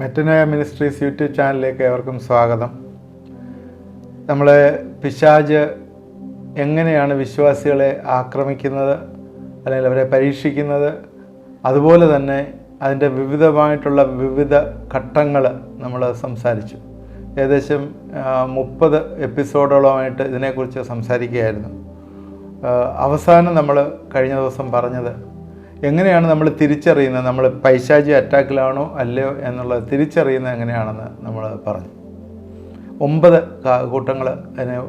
Metanoia ministries YouTube ചാനലിലേക്ക് ഏവർക്കും സ്വാഗതം. നമ്മളെ പിശാച് എങ്ങനെയാണ് വിശ്വാസികളെ ആക്രമിക്കുന്നത് അല്ലെങ്കിൽ അവരെ പരീക്ഷിക്കുന്നത്, അതുപോലെ തന്നെ അതിൻ്റെ വിവിധ ഘട്ടങ്ങൾ നമ്മൾ സംസാരിച്ചു. ഏകദേശം 30 എപ്പിസോഡോളമായിട്ട് ഇതിനെക്കുറിച്ച് സംസാരിക്കുകയായിരുന്നു. അവസാനം നമ്മൾ കഴിഞ്ഞ ദിവസം പറഞ്ഞത് എങ്ങനെയാണ് നമ്മൾ തിരിച്ചറിയുന്നത്, നമ്മൾ പൈശാചി അറ്റാക്കിലാണോ അല്ലയോ എന്നുള്ളത് തിരിച്ചറിയുന്നത് എങ്ങനെയാണെന്ന് നമ്മൾ പറഞ്ഞു. 9 കൂട്ടങ്ങൾ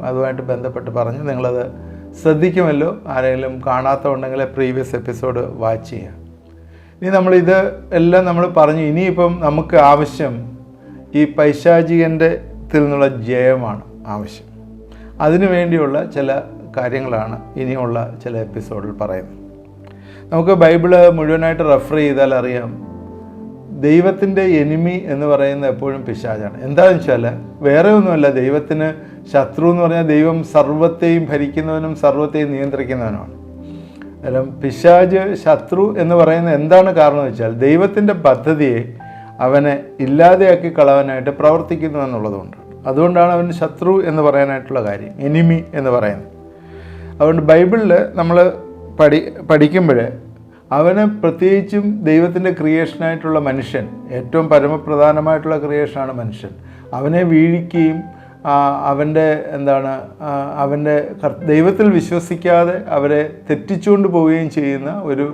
അതുമായിട്ട് ബന്ധപ്പെട്ട് പറഞ്ഞു. നിങ്ങളത് ശ്രദ്ധിക്കുമല്ലോ. ആരെങ്കിലും കാണാത്തതുണ്ടെങ്കിൽ പ്രീവിയസ് എപ്പിസോഡ് വാച്ച് ചെയ്യുക. ഇനി നമ്മളിത് എല്ലാം നമ്മൾ പറഞ്ഞു. ഇനിയിപ്പം നമുക്ക് ആവശ്യം ഈ പൈശാചികൻ്റെ നിന്നുള്ള ജയമാണ് ആവശ്യം. അതിനു വേണ്ടിയുള്ള ചില കാര്യങ്ങളാണ് ഇനിയുള്ള ചില എപ്പിസോഡിൽ പറയുന്നത്. നമുക്ക് ബൈബിള് മുഴുവനായിട്ട് റെഫർ ചെയ്താൽ അറിയാം, ദൈവത്തിൻ്റെ എനിമി എന്ന് പറയുന്നത് എപ്പോഴും പിശാചാണ്. എന്താണെന്ന് വെച്ചാൽ വേറെ ഒന്നുമല്ല, ദൈവത്തിന് ശത്രു എന്ന് പറഞ്ഞാൽ ദൈവം സർവ്വത്തെയും ഭരിക്കുന്നവനും സർവ്വത്തെയും നിയന്ത്രിക്കുന്നവനുമാണ്. അല്ല, പിശാച് ശത്രു എന്ന് പറയുന്നത് എന്താണ് കാരണം എന്ന് വെച്ചാൽ ദൈവത്തിൻ്റെ പദ്ധതിയെ അവനെ ഇല്ലാതെയാക്കി കളവാനായിട്ട് പ്രവർത്തിക്കുന്നു എന്നുള്ളതുകൊണ്ട്. അതുകൊണ്ടാണ് അവന് ശത്രു എന്ന് പറയാനായിട്ടുള്ള കാര്യം, എനിമി എന്ന് പറയുന്നത്. അതുകൊണ്ട് ബൈബിളിൽ നമ്മൾ പഠിക്കുമ്പോൾ അവന് പ്രത്യേകിച്ചും ദൈവത്തിൻ്റെ ക്രിയേഷനായിട്ടുള്ള മനുഷ്യൻ, ഏറ്റവും പരമപ്രധാനമായിട്ടുള്ള ക്രിയേഷനാണ് മനുഷ്യൻ. അവനെ വീഴിക്കുകയും അവൻ്റെ ദൈവത്തിൽ വിശ്വസിക്കാതെ അവരെ തെറ്റിച്ചുകൊണ്ട് പോവുകയും ചെയ്യുന്ന ഒരു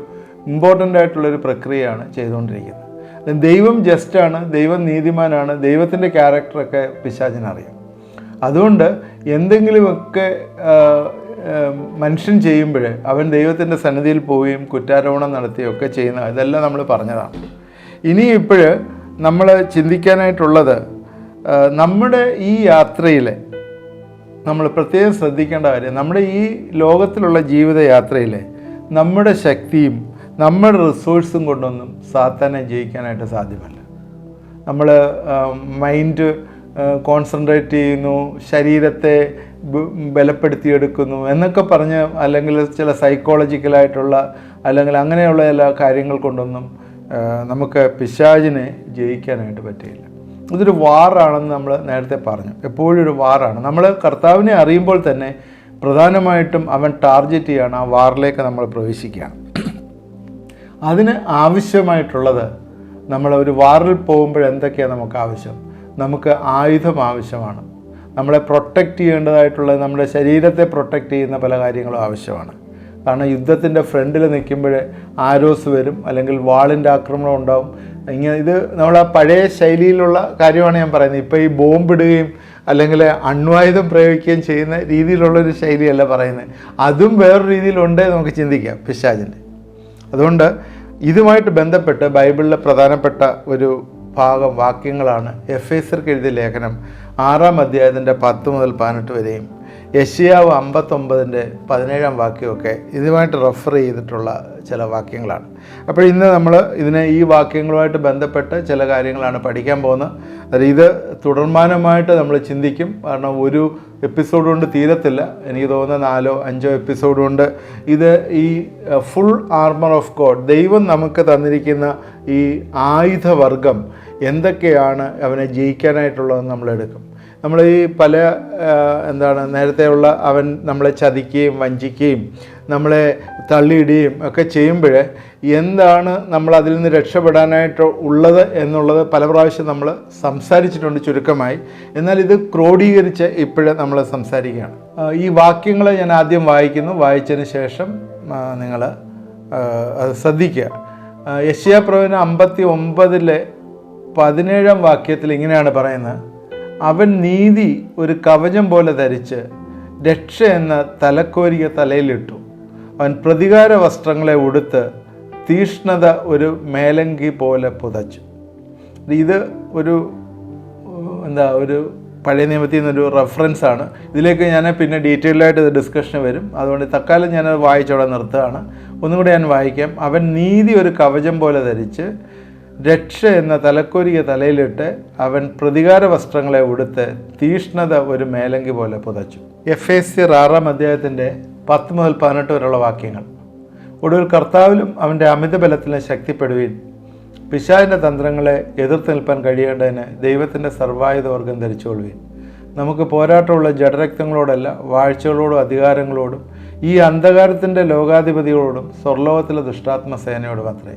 ഇമ്പോർട്ടൻ്റ് ആയിട്ടുള്ളൊരു പ്രക്രിയയാണ് ചെയ്തുകൊണ്ടിരിക്കുന്നത്. ദൈവം ജസ്റ്റാണ്, ദൈവം നീതിമാനാണ്, ദൈവത്തിൻ്റെ ക്യാരക്ടറൊക്കെ പിശാചിനറിയാം. അതുകൊണ്ട് എന്തെങ്കിലുമൊക്കെ മനുഷ്യൻ ചെയ്യുമ്പോൾ അവൻ ദൈവത്തിൻ്റെ സന്നിധിയിൽ പോവുകയും കുറ്റാരോപണം നടത്തുകയൊക്കെ ചെയ്യുന്ന ഇതെല്ലാം നമ്മൾ പറഞ്ഞതാണ്. ഇനി നമ്മൾ ചിന്തിക്കാനായിട്ടുള്ളത്, നമ്മുടെ ഈ യാത്രയിൽ നമ്മൾ പ്രത്യേകം ശ്രദ്ധിക്കേണ്ട കാര്യം, നമ്മുടെ ഈ ലോകത്തിലുള്ള ജീവിതയാത്രയിൽ നമ്മുടെ ശക്തിയും നമ്മുടെ റിസോഴ്സും കൊണ്ടൊന്നും സാത്താനെ ജയിക്കാനായിട്ട് സാധ്യമല്ല. നമ്മൾ മൈൻഡ് കോൺസെൻട്രേറ്റ് ചെയ്യുന്നു, ശരീരത്തെ ബലപ്പെടുത്തിയെടുക്കുന്നു എന്നൊക്കെ പറഞ്ഞ്, അല്ലെങ്കിൽ ചില സൈക്കോളജിക്കലായിട്ടുള്ള അല്ലെങ്കിൽ അങ്ങനെയുള്ള എല്ലാ കാര്യങ്ങൾ കൊണ്ടൊന്നും നമുക്ക് പിശാചിനെ ജയിക്കാനായിട്ട് പറ്റില്ല. ഇതൊരു വാറാണെന്ന് നമ്മൾ നേരത്തെ പറഞ്ഞു. എപ്പോഴും ഒരു വാറാണ്. നമ്മൾ കർത്താവിനെ അറിയുമ്പോൾ തന്നെ പ്രധാനമായിട്ടും അവൻ ടാർഗറ്റ് ചെയ്യുകയാണ്, ആ വാറിലേക്ക് നമ്മൾ പ്രവേശിക്കുകയാണ്. അതിന് ആവശ്യമായിട്ടുള്ളത്, നമ്മൾ ഒരു വാറിൽ പോകുമ്പോൾ എന്തൊക്കെയാണ് നമുക്ക് ആവശ്യം? നമുക്ക് ആയുധം ആവശ്യമാണ്. നമ്മളെ പ്രൊട്ടക്റ്റ് ചെയ്യേണ്ടതായിട്ടുള്ള, നമ്മുടെ ശരീരത്തെ പ്രൊട്ടക്റ്റ് ചെയ്യുന്ന പല കാര്യങ്ങളും ആവശ്യമാണ്. കാരണം യുദ്ധത്തിൻ്റെ ഫ്രണ്ടിൽ നിൽക്കുമ്പോൾ ആരോസ് വരും, അല്ലെങ്കിൽ വാളിൻ്റെ ആക്രമണം ഉണ്ടാവും. ഇത് നമ്മൾ ആ പഴയ ശൈലിയിലുള്ള കാര്യമാണ് ഞാൻ പറയുന്നത്. ഇപ്പോൾ ഈ ബോംബിടുകയും അല്ലെങ്കിൽ അണ്വായുധം പ്രയോഗിക്കുകയും ചെയ്യുന്ന രീതിയിലുള്ളൊരു ശൈലിയല്ല പറയുന്നത്. അതും വേറൊരു രീതിയിലുണ്ടേ നമുക്ക് ചിന്തിക്കാം പിശാചിൻ്റെ. അതുകൊണ്ട് ഇതുമായിട്ട് ബന്ധപ്പെട്ട് ബൈബിളിലെ പ്രധാനപ്പെട്ട ഒരു ഭാഗം വാക്യങ്ങളാണ് എഫേസ്യർക്ക് എഴുതിയ ലേഖനം 6-ാം അധ്യായത്തിൻ്റെ 10 മുതൽ 18 വരെയും യെശയ്യാവ് 59-ന്റെ 17 ഇതുമായിട്ട് റെഫർ ചെയ്തിട്ടുള്ള ചില വാക്യങ്ങളാണ്. അപ്പോൾ ഇന്ന് നമ്മൾ ഈ വാക്യങ്ങളുമായിട്ട് ബന്ധപ്പെട്ട് ചില കാര്യങ്ങളാണ് പഠിക്കാൻ പോകുന്നത്. ഇത് തുടർമാനമായിട്ട് നമ്മൾ ചിന്തിക്കും. കാരണം ഒരു എപ്പിസോഡ് കൊണ്ട് തീരത്തില്ല. എനിക്ക് തോന്നുന്ന 4-5 എപ്പിസോഡ് കൊണ്ട് ഈ ഫുൾ ആർമർ ഓഫ് ഗോഡ്, ദൈവം നമുക്ക് തന്നിരിക്കുന്ന ഈ ആയുധവർഗം എന്തൊക്കെയാണ് അവനെ ജയിക്കാനായിട്ടുള്ളതെന്ന് നമ്മളെടുക്കും. നമ്മൾ ഈ പല നേരത്തെയുള്ള അവൻ നമ്മളെ ചതിക്കുകയും വഞ്ചിക്കുകയും നമ്മളെ തള്ളിയിടുകയും ഒക്കെ ചെയ്യുമ്പോൾ എന്താണ് നമ്മൾ അതിൽ നിന്ന് രക്ഷപ്പെടാനായിട്ട് ഉള്ളത് എന്നുള്ളത് പല പ്രാവശ്യം നമ്മൾ സംസാരിച്ചിട്ടുണ്ട് ചുരുക്കമായി. എന്നാൽ ഇത് ക്രോഡീകരിച്ച് ഇപ്പോഴും നമ്മൾ സംസാരിക്കുകയാണ്. ഈ വാക്യങ്ങൾ ഞാൻ ആദ്യം വായിക്കുന്നു, വായിച്ചതിന് ശേഷം നിങ്ങൾ അത് ശ്രദ്ധിക്കുക. യെശയ്യാപ്രവചനം 59-ലെ 17-ാം വാക്യത്തിൽ ഇങ്ങനെയാണ് പറയുന്നത്: അവൻ നീതി ഒരു കവചം പോലെ ധരിച്ച് രക്ഷ എന്ന തലക്കോരിക തലയിലിട്ടു. അവൻ പ്രതികാര വസ്ത്രങ്ങളെ ഉടുത്ത് തീഷ്ണത ഒരു മേലങ്കി പോലെ പുതച്ചു. ഇത് ഒരു പഴയ നിയമത്തിൽ നിന്നൊരു റെഫറൻസാണ്. ഇതിലേക്ക് ഞാൻ പിന്നെ ഡീറ്റെയിൽഡായിട്ട് ഇത് ഡിസ്കഷൻ വരും. അതുകൊണ്ട് തൽക്കാലം ഞാനത് വായിച്ചവിടെ നിർത്തുകയാണ്. ഒന്നും കൂടെ ഞാൻ വായിക്കാം. അവൻ നീതി ഒരു കവചം പോലെ ധരിച്ച് രക്ഷ എന്ന തലക്കൊരിക തലയിലിട്ട് അവൻ പ്രതികാര വസ്ത്രങ്ങളെ ഉടുത്ത് തീഷ്ണത ഒരു മേലങ്കി പോലെ പുതച്ചു. എഫേസ്യർ 6-ാം അധ്യായത്തിൻ്റെ 10 മുതൽ 18 വരെയുള്ള വാക്യങ്ങൾ. ഒടുവിൽ കർത്താവിലും അവൻ്റെ അമിത ബലത്തിലും ശക്തിപ്പെടുവീൻ. പിശാചിൻ്റെ തന്ത്രങ്ങളെ എതിർത്ത് നിൽപ്പാൻ കഴിയേണ്ടതിന് ദൈവത്തിൻ്റെ സർവായുധവർഗം ധരിച്ചുകൊള്ളുവിൻ. നമുക്ക് പോരാട്ടമുള്ള ജഡരക്തങ്ങളോടല്ല, വാഴ്ചകളോടും അധികാരങ്ങളോടും ഈ അന്ധകാരത്തിൻ്റെ ലോകാധിപതികളോടും സ്വർലോകത്തിലെ ദുഷ്ടാത്മ സേനയോടും അത്രേ.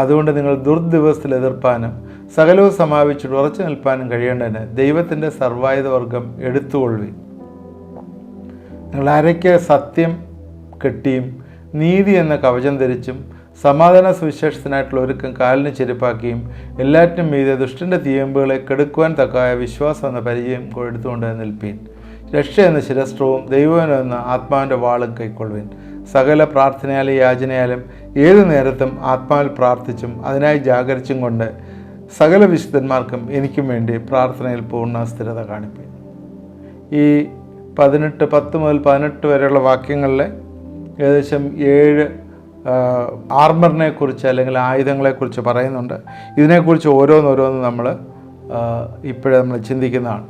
അതുകൊണ്ട് നിങ്ങൾ ദുർദിവസത്തിൽ എതിർപ്പാനും സകലവും സമാപിച്ചിട്ട് ഉറച്ചു നിൽപ്പാനും കഴിയേണ്ടതിന് ദൈവത്തിൻ്റെ സർവായുധവർഗം എടുത്തുകൊള്ളുവിൻ. നിങ്ങൾ അരയ്ക്ക് സത്യം കെട്ടിയും നീതി എന്ന കവചം ധരിച്ചും സമാധാന സുവിശേഷത്തിനായിട്ടുള്ള ഒരുക്കം കാലിന് ചെരുപ്പാക്കിയും എല്ലാറ്റിനും മീതെ ദുഷ്ടൻ്റെ തീയമ്പുകളെ കെടുക്കുവാൻ തക്കായ വിശ്വാസം എന്ന പരിചയം എടുത്തുകൊണ്ട് നിൽപ്പീൻ. രക്ഷ എന്ന ശിരസ്ത്രവും ദൈവം എന്ന ആത്മാവിൻ്റെ വാളും കൈക്കൊള്ളുവിൻ. സകല പ്രാർത്ഥനയാലും യാചനയാലും ഏതു നേരത്തും ആത്മാവിൽ പ്രാർത്ഥിച്ചും അതിനായി ജാഗരിച്ചും കൊണ്ട് സകല വിശുദ്ധന്മാർക്കും എനിക്കും വേണ്ടി പ്രാർത്ഥനയിൽ പൂർണ്ണ സ്ഥിരത കാണിപ്പീൻ. ഈ 10 മുതൽ 18 വരെയുള്ള വാക്യങ്ങളിലെ ഏകദേശം 7 ആർമറിനെ കുറിച്ച് അല്ലെങ്കിൽ ആയുധങ്ങളെക്കുറിച്ച് പറയുന്നുണ്ട്. ഇതിനെക്കുറിച്ച് ഓരോന്നോരോന്ന് നമ്മൾ ഇപ്പോഴേ നമ്മൾ ചിന്തിക്കുന്നതാണ്.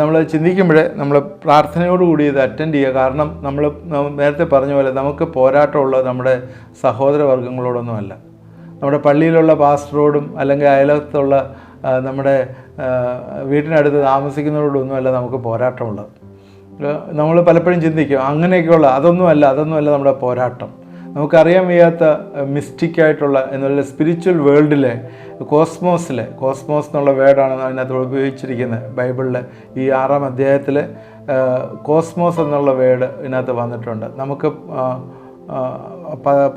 നമ്മൾ ചിന്തിക്കുമ്പോഴേ നമ്മൾ പ്രാർത്ഥനയോടുകൂടി ഇത് അറ്റൻഡ് ചെയ്യുക. കാരണം നമ്മൾ നേരത്തെ പറഞ്ഞ പോലെ നമുക്ക് പോരാട്ടമുള്ളത് നമ്മുടെ സഹോദരവർഗ്ഗങ്ങളോടൊന്നുമല്ല, നമ്മുടെ പള്ളിയിലുള്ള പാസ്റ്ററോടും അല്ലെങ്കിൽ അയലത്തുള്ള നമ്മുടെ വീട്ടിനടുത്ത് താമസിക്കുന്നവരോടൊന്നുമല്ല നമുക്ക് പോരാട്ടമുള്ളത്. നമ്മൾ പലപ്പോഴും ചിന്തിക്കും അങ്ങനെയൊക്കെയുള്ള അതൊന്നുമല്ല നമ്മുടെ പോരാട്ടം. നമുക്കറിയാൻ വയ്യാത്ത മിസ്റ്റിക്കായിട്ടുള്ള എന്നുള്ള സ്പിരിച്വൽ വേൾഡിലെ കോസ്മോസ് എന്നുള്ള വേർഡാണ് അതിനകത്ത് ഉപയോഗിച്ചിരിക്കുന്നത്. ബൈബിളിലെ ഈ 6-ാം അധ്യായത്തിൽ കോസ്മോസ് എന്നുള്ള വേർഡ് ഇതിനകത്ത് വന്നിട്ടുണ്ട്. നമുക്ക്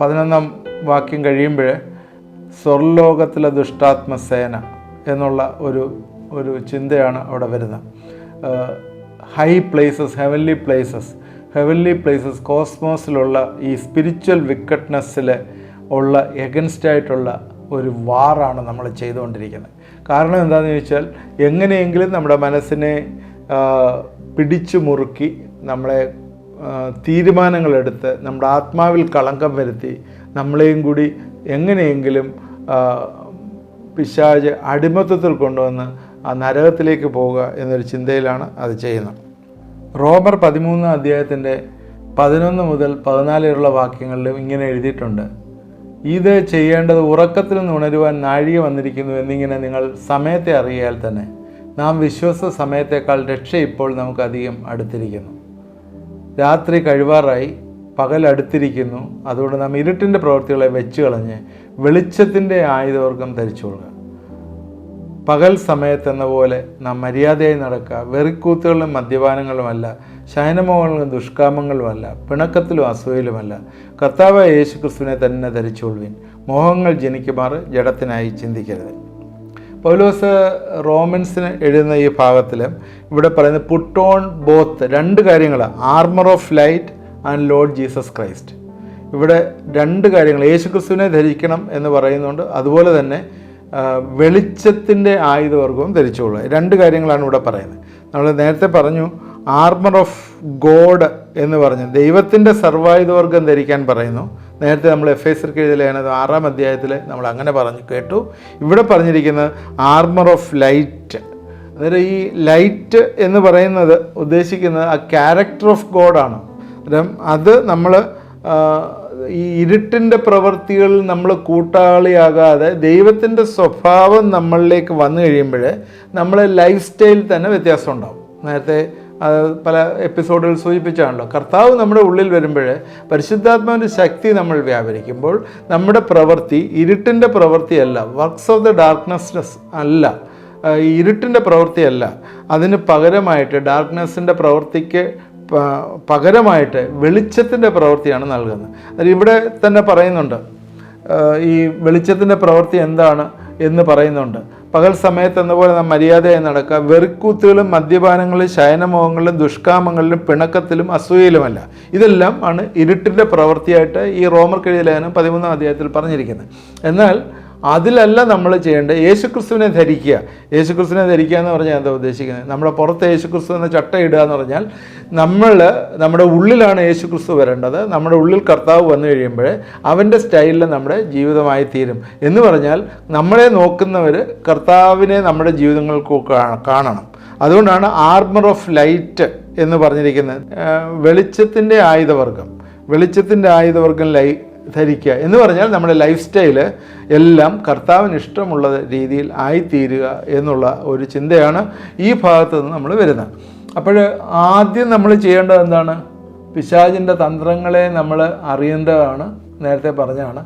11-ാം വാക്യം കഴിയുമ്പോൾ സ്വർലോകത്തിലെ ദുഷ്ടാത്മസേന എന്നുള്ള ഒരു ചിന്തയാണ് അവിടെ വരുന്നത്. ഹൈ പ്ലേസസ്, ഹെവൻലി പ്ലേസസ് കോസ്മോസിലുള്ള ഈ സ്പിരിച്വൽ വിക്കറ്റ്നെസ്സിൽ ഉള്ള എഗൻസ്റ്റായിട്ടുള്ള ഒരു വാറാണ് നമ്മൾ ചെയ്തുകൊണ്ടിരിക്കുന്നത്. കാരണം എന്താണെന്ന് ചോദിച്ചാൽ, എങ്ങനെയെങ്കിലും നമ്മുടെ മനസ്സിനെ പിടിച്ചു മുറുക്കി നമ്മളെ തീരുമാനങ്ങളെടുത്ത് നമ്മുടെ ആത്മാവിൽ കളങ്കം വരുത്തി നമ്മളെയും കൂടി എങ്ങനെയെങ്കിലും പിശാച് അടിമത്തത്തിൽ കൊണ്ടുവന്ന് ആ നരകത്തിലേക്ക് പോവുക എന്നൊരു ചിന്തയിലാണ് അത് ചെയ്യുന്നത്. റോമർ 13-ാം അധ്യായത്തിൻ്റെ 11 മുതൽ 14 വരെയുള്ള വാക്യങ്ങളിലും ഇങ്ങനെ എഴുതിയിട്ടുണ്ട്: ഇത് ചെയ്യേണ്ടത് ഉറക്കത്തിൽ നിന്ന് ഉണരുവാൻ നാഴിക വന്നിരിക്കുന്നു എന്നിങ്ങനെ നിങ്ങൾ സമയത്തെ അറിയാൽ തന്നെ നാം വിശ്വസ സമയത്തേക്കാൾ രക്ഷ ഇപ്പോൾ നമുക്ക് അധികം അടുത്തിരിക്കുന്നു. രാത്രി കഴിവാറായി, പകൽ അടുത്തിരിക്കുന്നു. അതുകൊണ്ട് നാം ഇരുട്ടിൻ്റെ പ്രവൃത്തികളെ വെച്ച് കളഞ്ഞ് വെളിച്ചത്തിൻ്റെ ആയുധവർഗം ധരിച്ചുകൊള്ളുക. പകൽ സമയത്തെന്ന പോലെ നാം മര്യാദയായി നടക്കുക. വെറിക്കൂത്തുകളിലും മദ്യപാനങ്ങളുമല്ല, ശയനമോഹങ്ങളിലും ദുഷ്കാമങ്ങളുമല്ല, പിണക്കത്തിലും അസൂയയിലുമല്ല. കർത്താവായ യേശുക്രിസ്തുവിനെ തന്നെ ധരിച്ചുകൊള്ളുവിൻ. മോഹങ്ങൾ ജനിക്കുമാറ് ജഡത്തിനായി ചിന്തിക്കരുത്. പൗലോസ് റോമൻസിന് എഴുതുന്ന ഈ ഭാഗത്തിൽ ഇവിടെ പറയുന്നത് പുട്ട് ഓൺ ബോത്ത് 2 കാര്യങ്ങളാണ്: armour of light and Lord Jesus Christ. ഇവിടെ 2 കാര്യങ്ങൾ യേശുക്രിസ്തുവിനെ ധരിക്കണം എന്ന് പറയുന്നുണ്ട്. അതുപോലെ തന്നെ വെളിച്ചത്തിൻ്റെ ആയുധവർഗവും ധരിച്ചുകൊള്ളുക. 2 കാര്യങ്ങളാണ് ഇവിടെ പറയുന്നത്. നമ്മൾ നേരത്തെ പറഞ്ഞു ആർമർ ഓഫ് ഗോഡ് എന്ന് പറഞ്ഞ് ദൈവത്തിൻ്റെ സർവായുധവർഗം ധരിക്കാൻ പറയുന്നു. നേരത്തെ നമ്മൾ എഫേസ്യർക്ക് എഴുതിയ ലേഖനം 6-ാം അധ്യായത്തിൽ നമ്മൾ അങ്ങനെ പറഞ്ഞു കേട്ടു. ഇവിടെ പറഞ്ഞിരിക്കുന്നത് ആർമർ ഓഫ് ലൈറ്റ്. അന്നേരം ഈ ലൈറ്റ് എന്ന് പറയുന്നത് ഉദ്ദേശിക്കുന്നത് ആ ക്യാരക്ടർ ഓഫ് ഗോഡാണ്. അത് നമ്മൾ ഈ ഇരുട്ടിൻ്റെ പ്രവൃത്തികളിൽ നമ്മൾ കൂട്ടാളിയാകാതെ ദൈവത്തിൻ്റെ സ്വഭാവം നമ്മളിലേക്ക് വന്നു കഴിയുമ്പോൾ നമ്മളെ ലൈഫ് സ്റ്റൈലിൽ തന്നെ വ്യത്യാസം ഉണ്ടാവും. നേരത്തെ പല എപ്പിസോഡുകൾ സൂചിപ്പിച്ചാണല്ലോ, കർത്താവ് നമ്മുടെ ഉള്ളിൽ വരുമ്പോൾ പരിശുദ്ധാത്മാവിൻ്റെ ശക്തി നമ്മൾ വ്യാപരിക്കുമ്പോൾ നമ്മുടെ പ്രവൃത്തി ഇരുട്ടിൻ്റെ പ്രവൃത്തിയല്ല, വർക്ക്സ് ഓഫ് ദ ഡാർക്ക്നെസ് അല്ല, ഇരുട്ടിൻ്റെ പ്രവൃത്തിയല്ല. അതിന് പകരമായിട്ട് ഡാർക്ക്നെസ്സിൻ്റെ പ്രവൃത്തിക്ക് പകരമായിട്ട് വെളിച്ചത്തിൻ്റെ പ്രവൃത്തിയാണ് നൽകുന്നത്. അത് ഇവിടെ തന്നെ പറയുന്നുണ്ട്. ഈ വെളിച്ചത്തിൻ്റെ പ്രവൃത്തി എന്താണ് എന്ന് പറയുന്നുണ്ട്. പകൽ സമയത്ത് എന്നപോലെ നാം മര്യാദയായി നടക്കുക. വെറിക്കൂത്തുകളും മദ്യപാനങ്ങളിലും ശയനമോഹങ്ങളിലും ദുഷ്കാമങ്ങളിലും പിണക്കത്തിലും അസൂയയിലുമല്ല. ഇതെല്ലാം ആണ് ഇരുട്ടിൻ്റെ പ്രവൃത്തിയായിട്ട് ഈ റോമർക്ക് എഴുതിയ ലേഖനം 13-ാം അധ്യായത്തിൽ പറഞ്ഞിരിക്കുന്നത്. എന്നാൽ അതിലല്ല നമ്മൾ ചെയ്യേണ്ടത്. യേശുക്രിസ്തുവിനെ ധരിക്കുക. യേശുക്രിസ്തുവിനെ ധരിക്കുക എന്ന് പറഞ്ഞാൽ എന്താ ഉദ്ദേശിക്കുന്നത്? നമ്മുടെ പുറത്ത് യേശുക്രിസ്തു എന്ന ചട്ട ഇടുക എന്ന് പറഞ്ഞാൽ നമ്മുടെ ഉള്ളിലാണ് യേശുക്രിസ്തു വരേണ്ടത്. നമ്മുടെ ഉള്ളിൽ കർത്താവ് വന്നു കഴിയുമ്പോൾ അവൻ്റെ സ്റ്റൈലിൽ നമ്മുടെ ജീവിതമായി തീരും. എന്ന് പറഞ്ഞാൽ നമ്മളെ നോക്കുന്നവർ കർത്താവിനെ നമ്മുടെ ജീവിതങ്ങൾക്ക് കാണണം. അതുകൊണ്ടാണ് ആർമർ ഓഫ് ലൈറ്റ് എന്ന് പറഞ്ഞിരിക്കുന്നത്. വെളിച്ചത്തിൻ്റെ ആയുധവർഗം ധരിക്കുക എന്ന് പറഞ്ഞാൽ നമ്മുടെ ലൈഫ് സ്റ്റൈല് എല്ലാം കർത്താവിന് ഇഷ്ടമുള്ള രീതിയിൽ ആയിത്തീരുക എന്നുള്ള ഒരു ചിന്തയാണ് ഈ ഭാഗത്ത് നിന്ന് നമ്മൾ വരുന്നത്. അപ്പോൾ ആദ്യം നമ്മൾ ചെയ്യേണ്ടത് എന്താണ്? പിശാചിൻ്റെ തന്ത്രങ്ങളെ നമ്മൾ അറിയേണ്ടതാണ്. നേരത്തെ പറഞ്ഞതാണ്,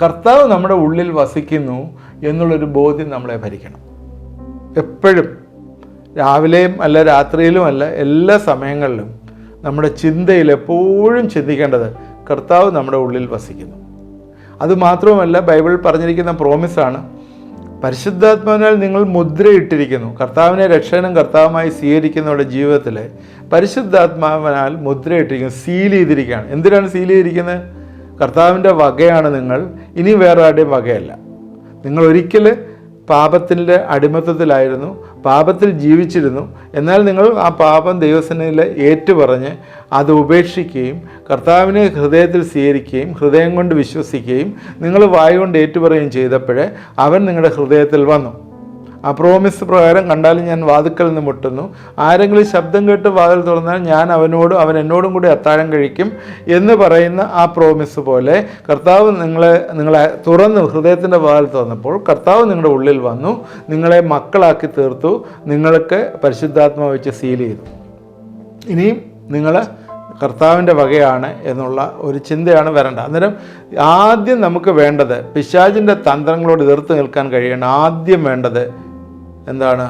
കർത്താവ് നമ്മുടെ ഉള്ളിൽ വസിക്കുന്നു എന്നുള്ളൊരു ബോധ്യം നമ്മളെ ഭരിക്കണം. എപ്പോഴും, രാവിലെയും അല്ല രാത്രിയിലും അല്ല, എല്ലാ സമയങ്ങളിലും നമ്മുടെ ചിന്തയിൽ എപ്പോഴും ചിന്തിക്കേണ്ടത് കർത്താവ് നമ്മുടെ ഉള്ളിൽ വസിക്കുന്നു. അതുമാത്രവുമല്ല, ബൈബിളിൽ പറഞ്ഞിരിക്കുന്ന പ്രോമിസാണ്, പരിശുദ്ധാത്മാവിനാൽ നിങ്ങൾ മുദ്രയിട്ടിരിക്കുന്നു. കർത്താവിനെ രക്ഷകനും കർത്താവുമായി സ്വീകരിക്കുന്നവരുടെ ജീവിതത്തിൽ പരിശുദ്ധാത്മാവിനാൽ മുദ്രയിട്ടിരിക്കുന്നു, സീൽ ചെയ്തിരിക്കുകയാണ്. എന്തിനാണ് സീൽ ചെയ്തിരിക്കുന്നത്? കർത്താവിൻ്റെ വകയാണ് നിങ്ങൾ, ഇനി വേറെ ആരുടെയും വകയല്ല. നിങ്ങൾ ഒരിക്കൽ പാപത്തിൻ്റെ അടിമത്തത്തിലായിരുന്നു, പാപത്തിൽ ജീവിച്ചിരുന്നു. എന്നാൽ നിങ്ങൾ ആ പാപം ദൈവസന്നിധിയിൽ ഏറ്റുപറഞ്ഞ് അത് ഉപേക്ഷിക്കുകയും കർത്താവിനെ ഹൃദയത്തിൽ സ്വീകരിക്കുകയും ഹൃദയം കൊണ്ട് വിശ്വസിക്കുകയും നിങ്ങൾ വായ കൊണ്ട് ഏറ്റുപറയുകയും ചെയ്തപ്പോഴേ അവൻ നിങ്ങളുടെ ഹൃദയത്തിൽ വന്നു. ആ പ്രോമിസ് പ്രകാരം, കണ്ടാലും ഞാൻ വാതിൽക്കൽ നിന്ന് മുട്ടുന്നു, ആരെങ്കിലും ശബ്ദം കേട്ട് വാതിൽ തുറന്നാൽ ഞാൻ അവനോടും അവൻ എന്നോടും കൂടി അത്താഴം കഴിക്കും എന്ന് പറയുന്ന ആ പ്രോമിസ് പോലെ കർത്താവ് നിങ്ങളെ തുറന്നു, ഹൃദയത്തിൻ്റെ വാതിൽ തുറന്നപ്പോൾ കർത്താവ് നിങ്ങളുടെ ഉള്ളിൽ വന്നു, നിങ്ങളെ മക്കളാക്കി തീർത്തു, നിങ്ങൾക്ക് പരിശുദ്ധാത്മാവ് വെച്ച് സീൽ ചെയ്തു. ഇനിയും നിങ്ങൾ കർത്താവിൻ്റെ വകയാണ് എന്നുള്ള ഒരു ചിന്തയാണ് വരേണ്ടത്. അന്നേരം ആദ്യം നമുക്ക് വേണ്ടത്, പിശാചിൻ്റെ തന്ത്രങ്ങളോട് എതിർത്ത് നിൽക്കാൻ കഴിയേണ്ട ആദ്യം വേണ്ടത് എന്താണ്?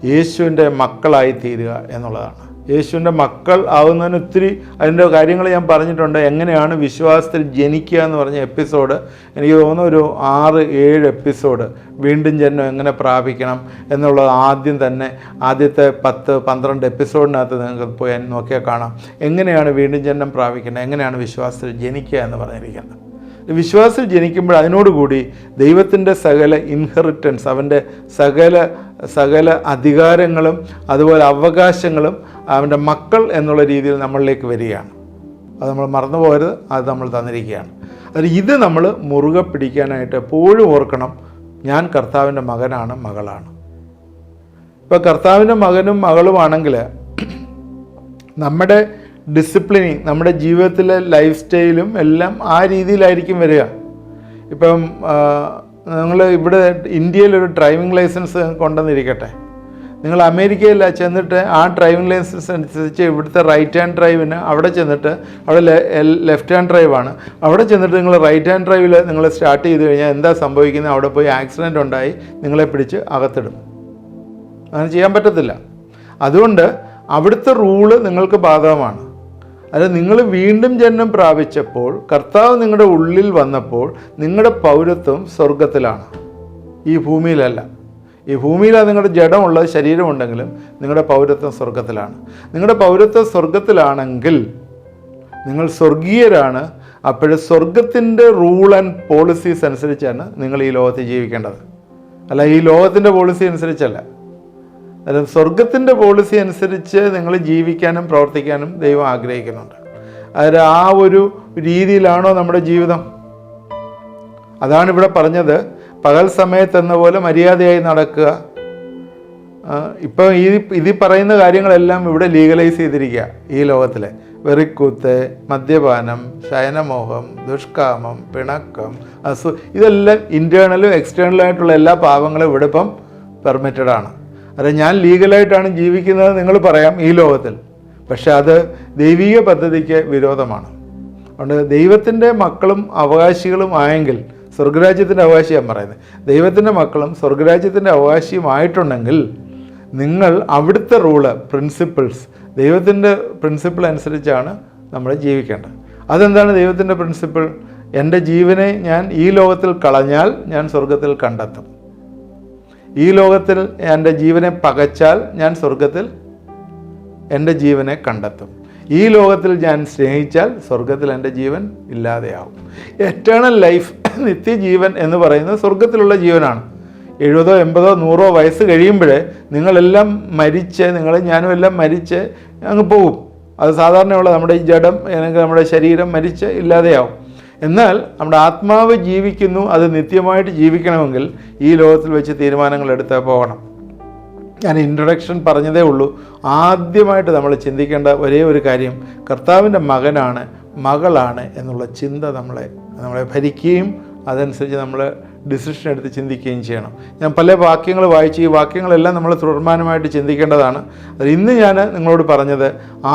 യേശുവിൻ്റെ മക്കളായി തീരുക എന്നുള്ളതാണ്. യേശുവിൻ്റെ മക്കൾ ആവുന്നതിന് ഒത്തിരി അതിൻ്റെ കാര്യങ്ങൾ ഞാൻ പറഞ്ഞിട്ടുണ്ട്. എങ്ങനെയാണ് വിശ്വാസത്തിൽ ജനിക്കുക എന്ന് പറഞ്ഞ എപ്പിസോഡ്, എനിക്ക് തോന്നുന്നു ഒരു 6-7 എപ്പിസോഡ്, വീണ്ടും ജന്മം എങ്ങനെ പ്രാപിക്കണം എന്നുള്ളത് ആദ്യം തന്നെ ആദ്യത്തെ 10-12 എപ്പിസോഡിനകത്ത് നിങ്ങൾക്ക് പോയി നോക്കിയാൽ കാണാം. എങ്ങനെയാണ് വീണ്ടും ജന്മം പ്രാപിക്കുന്നത്, എങ്ങനെയാണ് വിശ്വാസത്തിൽ ജനിക്കുക എന്ന് പറഞ്ഞിരിക്കുന്നത്. വിശ്വാസത്തിൽ ജനിക്കുമ്പോൾ അതിനോടുകൂടി ദൈവത്തിൻ്റെ സകല ഇൻഹെറിറ്റൻസ്, അവൻ്റെ സകല അധികാരങ്ങളും അതുപോലെ അവകാശങ്ങളും അവൻ്റെ മക്കൾ എന്നുള്ള രീതിയിൽ നമ്മളിലേക്ക് വരികയാണ്. അത് നമ്മൾ മറന്നു പോകരുത്, അത് നമ്മൾ തന്നിരിക്കുകയാണ്. അത് ഇത് നമ്മൾ മുറുകെ പിടിക്കാനായിട്ട് എപ്പോഴും ഓർക്കണം, ഞാൻ കർത്താവിൻ്റെ മകനാണ്, മകളാണ്. ഇപ്പോൾ കർത്താവിൻ്റെ മകനും മകളുമാണെങ്കിൽ നമ്മുടെ ഡിസിപ്ലിനിങ്, നമ്മുടെ ജീവിതത്തിലെ ലൈഫ് സ്റ്റൈലും എല്ലാം ആ രീതിയിലായിരിക്കും വരിക. ഇപ്പം നിങ്ങൾ ഇവിടെ ഇന്ത്യയിലൊരു ഡ്രൈവിംഗ് ലൈസൻസ് കൊണ്ടുവന്നിരിക്കട്ടെ, നിങ്ങൾ അമേരിക്കയിൽ ചെന്നിട്ട് ആ ഡ്രൈവിംഗ് ലൈസൻസ് അനുസരിച്ച് ഇവിടുത്തെ റൈറ്റ് ഹാൻഡ് ഡ്രൈവിന് അവിടെ ചെന്നിട്ട്, അവിടെ ലെഫ്റ്റ് ഹാൻഡ് ഡ്രൈവാണ്, അവിടെ ചെന്നിട്ട് നിങ്ങൾ റൈറ്റ് ഹാൻഡ് ഡ്രൈവിൽ നിങ്ങൾ സ്റ്റാർട്ട് ചെയ്ത് കഴിഞ്ഞാൽ എന്താ സംഭവിക്കുന്നത്? അവിടെ പോയി ആക്സിഡൻ്റ് ഉണ്ടായി നിങ്ങളെ പിടിച്ച് അകത്തിടും. അങ്ങനെ ചെയ്യാൻ പറ്റത്തില്ല. അതുകൊണ്ട് അവിടുത്തെ റൂള് നിങ്ങൾക്ക് ബാധകമാണ്. അത് നിങ്ങൾ വീണ്ടും ജന്മം പ്രാപിച്ചപ്പോൾ, കർത്താവ് നിങ്ങളുടെ ഉള്ളിൽ വന്നപ്പോൾ നിങ്ങളുടെ പൗരത്വം സ്വർഗത്തിലാണ്, ഈ ഭൂമിയിലല്ല. ഈ ഭൂമിയിലാണ് നിങ്ങളുടെ ജഡമുള്ളത്, ശരീരമുണ്ടെങ്കിലും നിങ്ങളുടെ പൗരത്വം സ്വർഗത്തിലാണ്. നിങ്ങളുടെ പൗരത്വം സ്വർഗത്തിലാണെങ്കിൽ നിങ്ങൾ സ്വർഗീയരാണ്. അപ്പോൾ സ്വർഗത്തിൻ്റെ റൂൾ ആൻഡ് പോളിസീസ് അനുസരിച്ചാണ് നിങ്ങൾ ഈ ലോകത്ത് ജീവിക്കേണ്ടത്, അല്ല ഈ ലോകത്തിൻ്റെ പോളിസി അനുസരിച്ചല്ല. അതായത് സ്വർഗത്തിൻ്റെ പോളിസി അനുസരിച്ച് നിങ്ങൾ ജീവിക്കാനും പ്രവർത്തിക്കാനും ദൈവം ആഗ്രഹിക്കുന്നുണ്ട്. അതായത് ആ ഒരു രീതിയിലാണോ നമ്മുടെ ജീവിതം? അതാണ് ഇവിടെ പറഞ്ഞത്, പകൽ സമയത്തെന്ന പോലെ മര്യാദയായി നടക്കുക. ഇപ്പം ഇതിൽ പറയുന്ന കാര്യങ്ങളെല്ലാം ഇവിടെ ലീഗലൈസ് ചെയ്തിരിക്കുക. ഈ ലോകത്തിലെ വെറിക്കൂത്ത്, മദ്യപാനം, ശയനമോഹം, ദുഷ്കാമം, പിണക്കം, ഇതെല്ലാം ഇൻറ്റേർണലും എക്സ്റ്റേണലും ആയിട്ടുള്ള എല്ലാ പാപങ്ങളും ഇവിടെ ഇപ്പം പെർമിറ്റഡ് ആണ്. അത് ഞാൻ ലീഗലായിട്ടാണ് ജീവിക്കുന്നത് നിങ്ങൾ പറയാം ഈ ലോകത്തിൽ, പക്ഷെ അത് ദൈവിക പദ്ധതിക്ക് വിരോധമാണ്. അതുകൊണ്ട് ദൈവത്തിൻ്റെ മക്കളും അവകാശികളും ആയെങ്കിൽ, സ്വർഗരാജ്യത്തിൻ്റെ അവകാശിയാണ് പറയുന്നത്, ദൈവത്തിൻ്റെ മക്കളും സ്വർഗരാജ്യത്തിൻ്റെ അവകാശിയുമായിട്ടുണ്ടെങ്കിൽ നിങ്ങൾ അവിടുത്തെ റൂള്, പ്രിൻസിപ്പിൾസ്, ദൈവത്തിൻ്റെ പ്രിൻസിപ്പിൾ അനുസരിച്ചാണ് നമ്മൾ ജീവിക്കേണ്ടത്. അതെന്താണ് ദൈവത്തിൻ്റെ പ്രിൻസിപ്പിൾ? എൻ്റെ ജീവനെ ഞാൻ ഈ ലോകത്തിൽ കളഞ്ഞാൽ ഞാൻ സ്വർഗത്തിൽ കണ്ടെത്തും. ഈ ലോകത്തിൽ എൻ്റെ ജീവനെ പകച്ചാൽ ഞാൻ സ്വർഗത്തിൽ എൻ്റെ ജീവനെ കണ്ടെത്തും. ഈ ലോകത്തിൽ ഞാൻ സ്നേഹിച്ചാൽ സ്വർഗത്തിൽ എൻ്റെ ജീവൻ ഇല്ലാതെയാവും. എറ്റേണൽ ലൈഫ്, നിത്യജീവൻ എന്ന് പറയുന്നത് സ്വർഗത്തിലുള്ള ജീവനാണ്. 70, 80, 100 വയസ്സ് കഴിയുമ്പോഴേ നിങ്ങളെല്ലാം മരിച്ച്, ഞാനും എല്ലാം മരിച്ച് അങ്ങ് പോകും. അത് സാധാരണയുള്ള നമ്മുടെ ഈ ജഡം, നമ്മുടെ ശരീരം മരിച്ച് ഇല്ലാതെയാവും. എന്നാൽ നമ്മുടെ ആത്മാവ് ജീവിക്കുന്നു. അത് നിത്യമായിട്ട് ജീവിക്കണമെങ്കിൽ ഈ ലോകത്തിൽ വെച്ച് തീരുമാനങ്ങൾ എടുത്ത് പോകണം. ഞാൻ ഇൻട്രൊഡക്ഷൻ പറഞ്ഞതേ ഉള്ളൂ. ആദ്യമായിട്ട് നമ്മൾ ചിന്തിക്കേണ്ട ഒരേ ഒരു കാര്യം, കർത്താവിൻ്റെ മകനാണ്, മകളാണ് എന്നുള്ള ചിന്ത നമ്മളെ നമ്മളെ ഭരിക്കുകയും അതനുസരിച്ച് നമ്മൾ ഡിസിഷൻ എടുത്ത് ചിന്തിക്കുകയും ചെയ്യണം. ഞാൻ പല വാക്യങ്ങൾ വായിച്ച് ഈ വാക്യങ്ങളെല്ലാം നമ്മൾ തുടർമാനമായിട്ട് ചിന്തിക്കേണ്ടതാണ്. അത് ഇന്ന് ഞാൻ നിങ്ങളോട് പറഞ്ഞത്,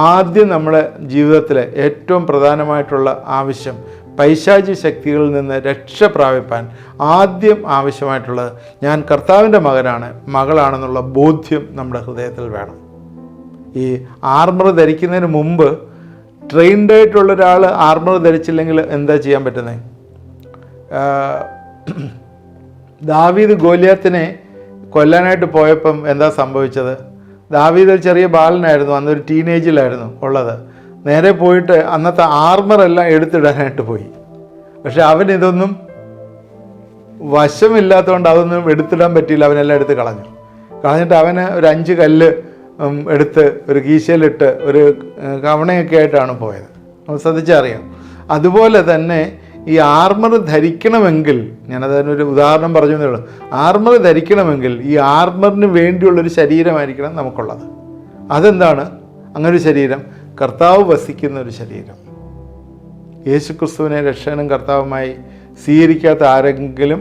ആദ്യം നമ്മുടെ ജീവിതത്തിലെ ഏറ്റവും പ്രധാനമായിട്ടുള്ള ആവശ്യം പൈശാചി ശക്തികളിൽ നിന്ന് രക്ഷ പ്രാപിപ്പാൻ ആദ്യം ആവശ്യമായിട്ടുള്ളത് ഞാൻ കർത്താവിൻ്റെ മകളാണെന്നുള്ള ബോധ്യം നമ്മുടെ ഹൃദയത്തിൽ വേണം. ഈ ആർമർ ധരിക്കുന്നതിന് മുമ്പ് ട്രെയിൻഡായിട്ടുള്ള ഒരാൾ ആർമർ ധരിച്ചില്ലെങ്കിൽ എന്താ ചെയ്യാൻ പറ്റുന്നത്? ദാവീദ് ഗോലിയാത്തിനെ കൊല്ലാനായിട്ട് പോയപ്പം എന്താ സംഭവിച്ചത്? ദാവീദ് ഒരു ചെറിയ ബാലനായിരുന്നു, അന്നൊരു ടീനേജിലായിരുന്നു ഉള്ളത്. നേരെ പോയിട്ട് അന്നത്തെ ആർമറെല്ലാം എടുത്തിടാനായിട്ട് പോയി. പക്ഷെ അവനിതൊന്നും വശമില്ലാത്തതുകൊണ്ട് അതൊന്നും എടുത്തിടാൻ പറ്റിയില്ല. അവനെല്ലാം എടുത്ത് കളഞ്ഞിട്ട് അവന് ഒരു 5 കല്ല് എടുത്ത് ഒരു കീശയിലിട്ട് ഒരു കവണയൊക്കെ ആയിട്ടാണ് പോയത്. നമ്മൾ ശ്രദ്ധിച്ചറിയാം. അതുപോലെ തന്നെ ഈ ആർമർ ധരിക്കണമെങ്കിൽ, ഞാനതിനൊരു ഉദാഹരണം പറഞ്ഞു എന്നേ ഉള്ളൂ, ആർമർ ധരിക്കണമെങ്കിൽ ഈ ആർമറിന് വേണ്ടിയുള്ളൊരു ശരീരമായിരിക്കണം നമുക്കുള്ളത്. അതെന്താണ് അങ്ങനെ ഒരു ശരീരം? കർത്താവ് വസിക്കുന്ന ഒരു ശരീരം. യേശുക്രിസ്തുവിനെ രക്ഷകനും കർത്താവുമായി സ്വീകരിക്കാത്ത ആരെങ്കിലും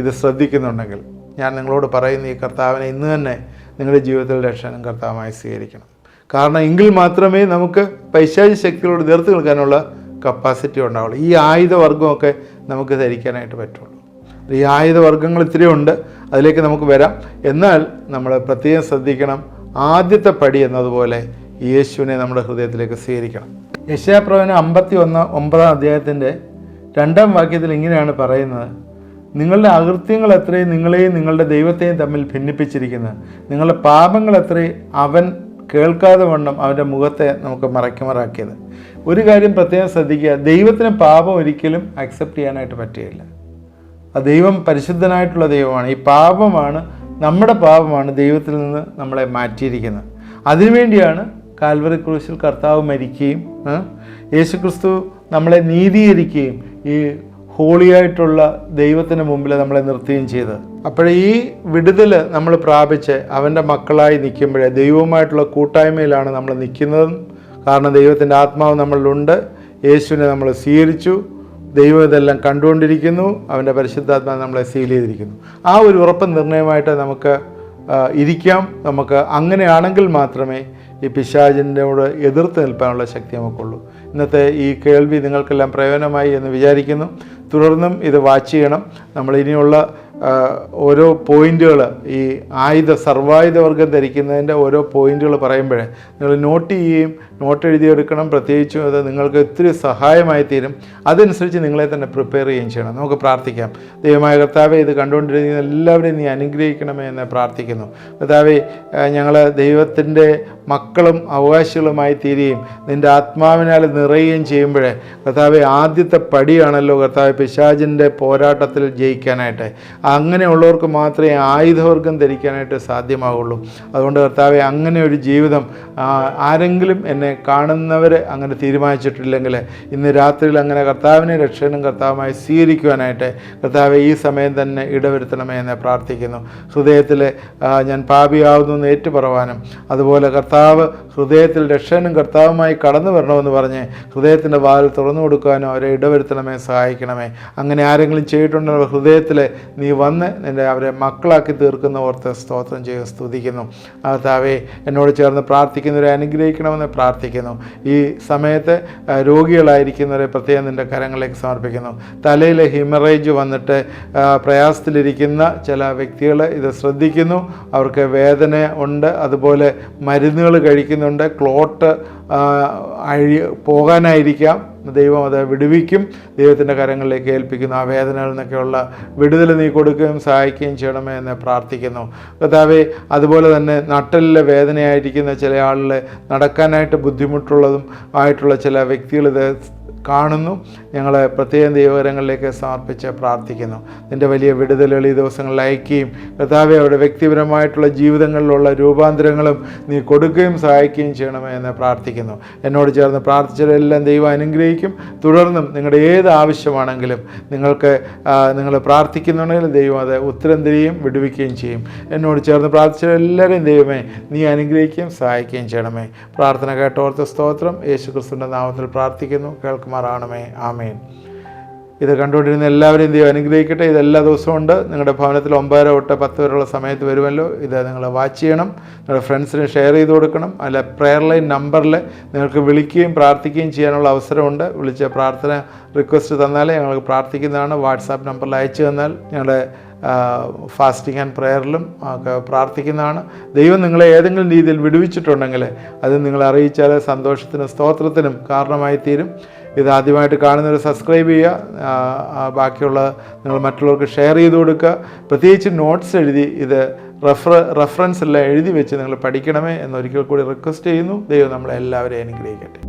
ഇത് ശ്രദ്ധിക്കുന്നുണ്ടെങ്കിൽ ഞാൻ നിങ്ങളോട് പറയുന്ന ഈ കർത്താവിനെ ഇന്ന് തന്നെ നിങ്ങളുടെ ജീവിതത്തിൽ രക്ഷകനും കർത്താവുമായി സ്വീകരിക്കണം. കാരണം എങ്കിൽ മാത്രമേ നമുക്ക് പൈശാചി ശക്തികളോട് എതിർത്ത് നിൽക്കാനുള്ള കപ്പാസിറ്റി ഉണ്ടാവുള്ളൂ. ഈ ആയുധവർഗമൊക്കെ നമുക്ക് ധരിക്കാനായിട്ട് പറ്റുള്ളൂ. ഈ ആയുധവർഗങ്ങൾ ഇത്തിരി ഉണ്ട്, അതിലേക്ക് നമുക്ക് വരാം. എന്നാൽ നമ്മൾ പ്രത്യേകം ശ്രദ്ധിക്കണം, ആദ്യത്തെ പടി എന്നതുപോലെ യേശുവിനെ നമ്മുടെ ഹൃദയത്തിലേക്ക് സ്വീകരിക്കണം. യെശയ്യാപ്രവചനം 51:9 അധ്യായത്തിൻ്റെ 2-ാം വാക്യത്തിൽ ഇങ്ങനെയാണ് പറയുന്നത്: നിങ്ങളുടെ അകൃത്യങ്ങൾ എത്രയും നിങ്ങളെയും നിങ്ങളുടെ ദൈവത്തെയും തമ്മിൽ ഭിന്നിപ്പിച്ചിരിക്കുന്നത്, നിങ്ങളുടെ പാപങ്ങൾ എത്രയും അവൻ കേൾക്കാതെ വണ്ണം അവൻ്റെ മുഖത്തെ നമുക്ക് മറയ്ക്കുമറാക്കിയത്. ഒരു കാര്യം പ്രത്യേകം ശ്രദ്ധിക്കുക, ദൈവത്തിന് പാപം ഒരിക്കലും അക്സെപ്റ്റ് ചെയ്യാനായിട്ട് പറ്റുകയില്ല. ആ ദൈവം പരിശുദ്ധനായിട്ടുള്ള ദൈവമാണ്. ഈ പാപമാണ്, നമ്മുടെ പാപമാണ് ദൈവത്തിൽ നിന്ന് നമ്മളെ മാറ്റിയിരിക്കുന്നത്. അതിനുവേണ്ടിയാണ് കാൽവറി ക്രൂശിൽ കർത്താവ് മരിക്കുകയും യേശുക്രിസ്തു നമ്മളെ നീതീകരിക്കുകയും ഈ ഹോളിയായിട്ടുള്ള ദൈവത്തിന് മുമ്പിൽ നമ്മളെ നിർത്തുകയും ചെയ്തത്. അപ്പോൾ ഈ വിടുതൽ നമ്മൾ പ്രാപിച്ച് അവൻ്റെ മക്കളായി നിൽക്കുമ്പോഴേ ദൈവവുമായിട്ടുള്ള കൂട്ടായ്മയിലാണ് നമ്മൾ നിൽക്കുന്നതും. കാരണം ദൈവത്തിൻ്റെ ആത്മാവ് നമ്മളിലുണ്ട്, യേശുവിനെ നമ്മൾ സ്വീകരിച്ചു, ദൈവം ഇതെല്ലാം കണ്ടുകൊണ്ടിരിക്കുന്നു, അവൻ്റെ പരിശുദ്ധാത്മാവ് നമ്മളെ സീൽ ചെയ്തിരിക്കുന്നു. ആ ഒരു ഉറപ്പ് നിർണയമായിട്ട് നമുക്ക് ഇരിക്കാം. നമുക്ക് അങ്ങനെയാണെങ്കിൽ മാത്രമേ ഈ പിശാചിനോട് എതിർത്ത് നിൽക്കാനുള്ള ശക്തി നമുക്കുള്ളൂ. ഇന്നത്തെ ഈ കേൾവി നിങ്ങൾക്കെല്ലാം പ്രയോജനമായി എന്ന് വിചാരിക്കുന്നു. തുടർന്നും ഇത് വാച്ച് ചെയ്യണം. നമ്മൾ ഇനിയുള്ള ഓരോ പോയിന്റുകൾ, ഈ സർവായുധവർഗം ധരിക്കുന്നതിൻ്റെ ഓരോ പോയിന്റുകൾ പറയുമ്പോഴേ നിങ്ങൾ നോട്ട് ചെയ്യുകയും നോട്ട് എഴുതിയെടുക്കണം. പ്രത്യേകിച്ചും അത് നിങ്ങൾക്ക് ഒത്തിരി സഹായമായി തീരും. അതനുസരിച്ച് നിങ്ങളെ തന്നെ പ്രിപ്പയർ ചെയ്യുകയും ചെയ്യണം. നമുക്ക് പ്രാർത്ഥിക്കാം. ദൈവമായ കർത്താവെ, ഇത് കണ്ടുകൊണ്ടിരിക്കുന്ന എല്ലാവരെയും നീ അനുഗ്രഹിക്കണമേ എന്ന് പ്രാർത്ഥിക്കുന്നു. കർത്താവെ, ഞങ്ങൾ ദൈവത്തിൻ്റെ മക്കളും അവകാശികളുമായി തീരുകയും നിൻ്റെ ആത്മാവിനാൽ നിറയുകയും ചെയ്യുമ്പോഴേ കർത്താവെ, ആദ്യത്തെ പടിയാണല്ലോ കർത്താവെ പിശാചിൻ്റെ പോരാട്ടത്തിൽ ജയിക്കാനായിട്ട്. അങ്ങനെയുള്ളവർക്ക് മാത്രമേ ആയുധവർഗം ധരിക്കാനായിട്ട് സാധ്യമാകുള്ളൂ. അതുകൊണ്ട് കർത്താവെ, അങ്ങനെ ഒരു ജീവിതം ആരെങ്കിലും എന്നെ കാണുന്നവർ അങ്ങനെ തീരുമാനിച്ചിട്ടില്ലെങ്കിൽ ഇന്ന് രാത്രിയിൽ അങ്ങനെ കർത്താവിനെ രക്ഷകനും കർത്താവുമായി സ്വീകരിക്കുവാനായിട്ട് കർത്താവെ ഈ സമയം തന്നെ ഇടവരുത്തണമേ എന്ന് പ്രാർത്ഥിക്കുന്നു. ഹൃദയത്തിൽ ഞാൻ പാപിയാവുന്നു എന്ന് ഏറ്റുപറവാനും, അതുപോലെ കർത്താവ് ഹൃദയത്തിൽ രക്ഷകനും കർത്താവുമായി കടന്നു വരണമെന്ന് പറഞ്ഞ് ഹൃദയത്തിൻ്റെ വാതിൽ തുറന്നു കൊടുക്കാനോ അവരെ ഇടവരുത്തണമേ, സഹായിക്കണമേ. അങ്ങനെ ആരെങ്കിലും ചെയ്തിട്ടുണ്ടെങ്കിൽ ഹൃദയത്തിൽ നീ വന്ന് അവരെ മക്കളാക്കി തീർക്കുന്ന ഓർത്ത് സ്തോത്രം ചെയ്യുക, സ്തുതിക്കുന്നു. കർത്താവേ, എന്നോട് ചേർന്ന് പ്രാർത്ഥിക്കുന്നവരെ അനുഗ്രഹിക്കണമെന്ന് പ്രാർത്ഥിക്കുന്നു. ഈ സമയത്ത് രോഗികളായിരിക്കുന്നവരെ പ്രത്യേകം നിൻ്റെ കരങ്ങളിലേക്ക് സമർപ്പിക്കുന്നു. തലയിൽ ഹിമറേജ് വന്നിട്ട് പ്രയാസത്തിലിരിക്കുന്ന ചില വ്യക്തികൾ ഇത് ശ്രദ്ധിക്കുന്നു. അവർക്ക് വേദന ഉണ്ട്, അതുപോലെ മരുന്നുകൾ കഴിക്കുന്നുണ്ട്, ക്ലോട്ട് പോകാനായിരിക്കാം. ദൈവം അത് വിടുവിക്കും. ദൈവത്തിൻ്റെ കരങ്ങളിലേക്ക് ഏൽപ്പിക്കുന്നു. ആ വേദനകളിൽ നിന്നൊക്കെയുള്ള വിടുതൽ നീ കൊടുക്കുകയും സഹായിക്കുകയും ചെയ്യണമേ എന്ന് പ്രാർത്ഥിക്കുന്നു. കർത്താവേ, അതുപോലെ തന്നെ നട്ടലിലെ വേദനയായിരിക്കുന്ന ചില ആളുകളെ നടക്കാനായിട്ട് ബുദ്ധിമുട്ടുള്ളതും ആയിട്ടുള്ള ചില വ്യക്തികൾ ഇത് കാണുന്നു. ഞങ്ങളെ പ്രത്യേകം ദൈവകരങ്ങളിലേക്ക് സമർപ്പിച്ച് പ്രാർത്ഥിക്കുന്നു. നിൻ്റെ വലിയ വിടുതലുകൾ ഈ ദിവസങ്ങളിൽ അയക്കുകയും കർത്താവേ, അവരുടെ വ്യക്തിപരമായിട്ടുള്ള ജീവിതങ്ങളിലുള്ള രൂപാന്തരങ്ങളും നീ കൊടുക്കുകയും സഹായിക്കുകയും ചെയ്യണമേ എന്ന് പ്രാർത്ഥിക്കുന്നു. എന്നോട് ചേർന്ന് പ്രാർത്ഥിച്ചവരെല്ലാം ദൈവം അനുഗ്രഹിക്കും. തുടർന്നും നിങ്ങളുടെ ഏത് ആവശ്യമാണെങ്കിലും നിങ്ങൾ പ്രാർത്ഥിക്കുന്നുണ്ടെങ്കിൽ ദൈവം അത് ഉത്തരം തരികയും വിടുവിക്കുകയും ചെയ്യും. എന്നോട് ചേർന്ന് പ്രാർത്ഥിച്ചവരെല്ലാവരെയും ദൈവമേ നീ അനുഗ്രഹിക്കുകയും സഹായിക്കുകയും ചെയ്യണമേ. പ്രാർത്ഥന കേട്ടോർത്ത് സ്തോത്രം. യേശുക്രിസ്തുവിൻ്റെ നാമത്തിൽ പ്രാർത്ഥിക്കുന്നു, കേൾക്കുമാറാണമേ. ആമേൻ. ഇത് കണ്ടുകൊണ്ടിരുന്ന എല്ലാവരെയും ദൈവം അനുഗ്രഹിക്കട്ടെ. ഇതെല്ലാ ദിവസവും ഉണ്ട്. നിങ്ങളുടെ ഭവനത്തിൽ 9 തൊട്ട് 10 വരെയുള്ള സമയത്ത് വരുമല്ലോ. ഇത് നിങ്ങൾ വാച്ച് ചെയ്യണം. നിങ്ങളുടെ ഫ്രണ്ട്സിന് ഷെയർ ചെയ്ത് കൊടുക്കണം. അല്ല, പ്രെയർ ലൈൻ നമ്പറിൽ നിങ്ങൾക്ക് വിളിക്കുകയും പ്രാർത്ഥിക്കുകയും ചെയ്യാനുള്ള അവസരമുണ്ട്. വിളിച്ച് പ്രാർത്ഥന റിക്വസ്റ്റ് തന്നാൽ ഞങ്ങൾക്ക് പ്രാർത്ഥിക്കുന്നതാണ്. വാട്സാപ്പ് നമ്പറിൽ അയച്ചു തന്നാൽ ഞങ്ങളുടെ ഫാസ്റ്റിംഗ് ആൻഡ് പ്രെയറിലും ഒക്കെ പ്രാർത്ഥിക്കുന്നതാണ്. ദൈവം നിങ്ങളെ ഏതെങ്കിലും രീതിയിൽ വിടുവിച്ചിട്ടുണ്ടെങ്കിൽ അത് നിങ്ങളെ അറിയിച്ചാൽ സന്തോഷത്തിനും സ്തോത്രത്തിനും കാരണമായി തീരും. ഇത് ആദ്യമായിട്ട് കാണുന്നവർ സബ്സ്ക്രൈബ് ചെയ്യുക. ബാക്കിയുള്ള നിങ്ങൾ മറ്റുള്ളവർക്ക് ഷെയർ ചെയ്ത് കൊടുക്കുക. പ്രത്യേകിച്ച് നോട്ട്സ് എഴുതി ഇത് റെഫറൻസ് എല്ലാം എഴുതി വെച്ച് നിങ്ങൾ പഠിക്കണമേ എന്നൊരിക്കൽ കൂടി റിക്വസ്റ്റ് ചെയ്യുന്നു. ദൈവം നമ്മളെ എല്ലാവരെയും അനുഗ്രഹിക്കട്ടെ.